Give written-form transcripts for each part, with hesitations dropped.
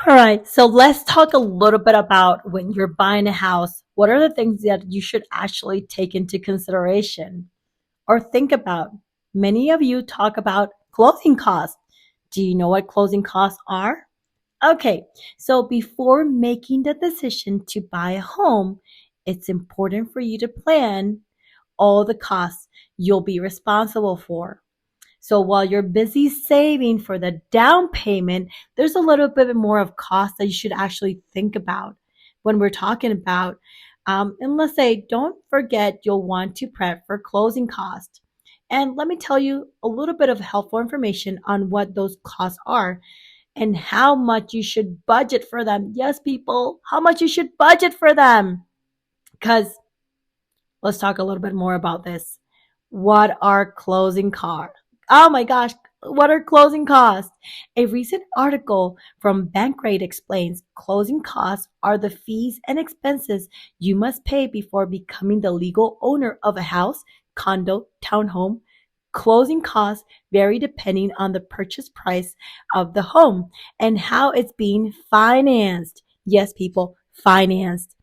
All right, so let's talk a little bit about when you're buying a house. What are the things that you should actually take into consideration or think about? Many of you talk about closing costs. Do you know what closing costs are? Okay, so before making the decision to buy a home, it's important for you to plan all the costs you'll be responsible for. So while you're busy saving for the down payment, there's a little bit more of cost that you should actually think about when we're talking about. And let's say, don't forget you'll want to prep for closing costs. And let me tell you a little bit of helpful information on what those costs are and how much you should budget for them. Yes, people, how much you should budget for them. Because let's talk a little bit more about this. What are closing costs? Oh my gosh, what are closing costs? A recent article from Bankrate explains closing costs are the fees and expenses you must pay before becoming the legal owner of a house, condo, townhome. Closing costs vary depending on the purchase price of the home and how it's being financed. Yes, people, financed.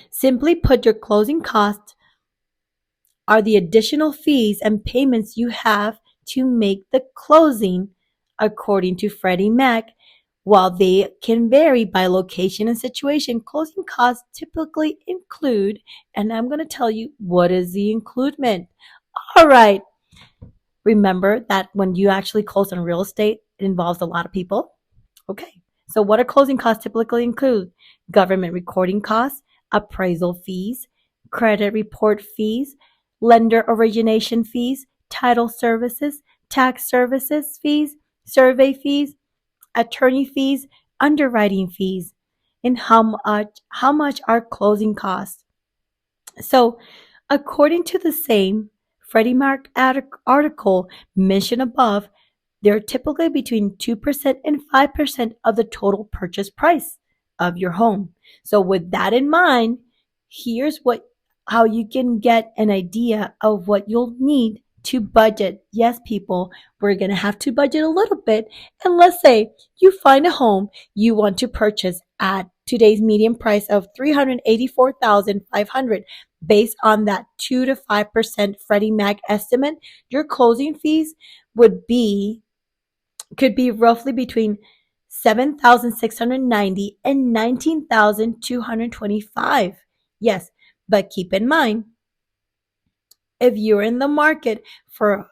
Simply put, your closing costs are the additional fees and payments you have to make the closing, according to Freddie Mac. While they can vary by location and situation, closing costs typically include, and I'm going to tell you what is the includement. All right. Remember that when you actually close on real estate, it involves a lot of people. Okay. So what are closing costs typically include? Government recording costs, appraisal fees, credit report fees, lender origination fees, title services, tax services fees, survey fees, attorney fees, underwriting fees, and how much are closing costs. So, according to the same Freddie Mac article mentioned above, they're typically between 2% and 5% of the total purchase price of your home. So with that in mind, here's what how you can get an idea of what you'll need to budget. Yes, people, we're going to have to budget a little bit. And let's say you find a home you want to purchase at today's median price of 384,500 based on that 2 to 5% Freddie Mac estimate, your closing fees would be could be roughly between 7,690 and 19,225. Yes, but keep in mind, if you're in the market for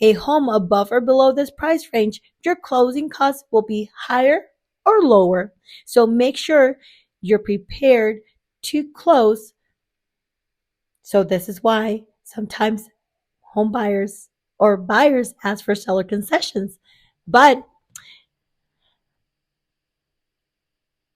a home above or below this price range, your closing costs will be higher or lower. So make sure you're prepared to close. So this is why sometimes home buyers or buyers ask for seller concessions. But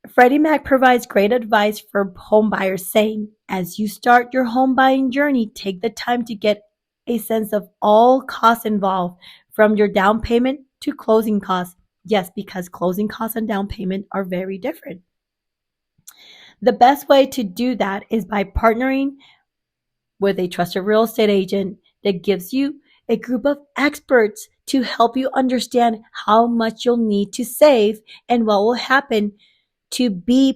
Freddie Mac provides great advice for home buyers, saying, as you start your home buying journey, take the time to get a sense of all costs involved, from your down payment to closing costs. Yes, because closing costs and down payment are very different. The best way to do that is by partnering with a trusted real estate agent that gives you a group of experts to help you understand how much you'll need to save and what will happen to be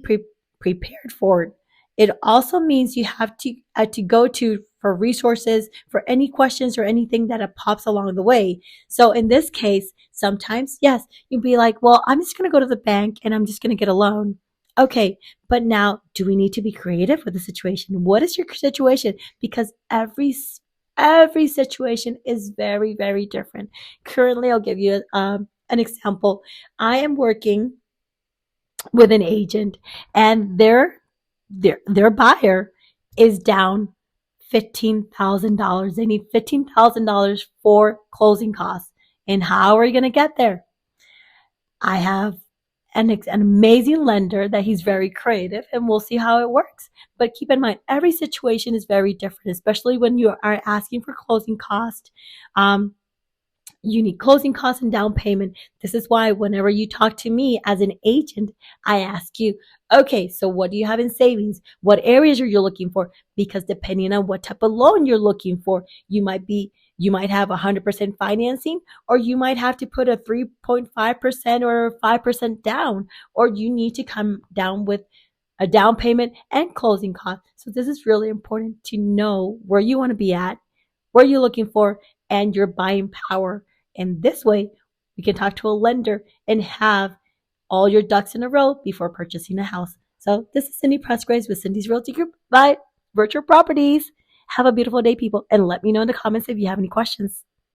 prepared for it. It also means you have to go to for resources for any questions or anything that pops along the way. So in this case, sometimes, yes, you'd be like, well, I'm just going to go to the bank and I'm just going to get a loan. Okay, but now do we need to be creative with the situation? What is your situation? Because every situation is very, very different. Currently, I'll give you an example. I am working with an agent and their buyer is down $15,000. They need $15,000 for closing costs. And how are we going to get there? I have an amazing lender that he's very creative, and we'll see how it works. But keep in mind, every situation is very different, especially when you are asking for closing cost. You need closing costs and down payment. This is why whenever you talk to me as an agent, I ask you, okay, so what do you have in savings? What areas are you looking for? Because depending on what type of loan you're looking for, you might be You might have 100% financing, or you might have to put a 3.5% or 5% down, or you need to come down with a down payment and closing costs. So this is really important to know where you want to be at, where you're looking for, and your buying power. And this way, we can talk to a lender and have all your ducks in a row before purchasing a house. So this is Cindy Pressgraves with Cindy's Realty Group by Virtual Properties. Have a beautiful day, people, and let me know in the comments if you have any questions.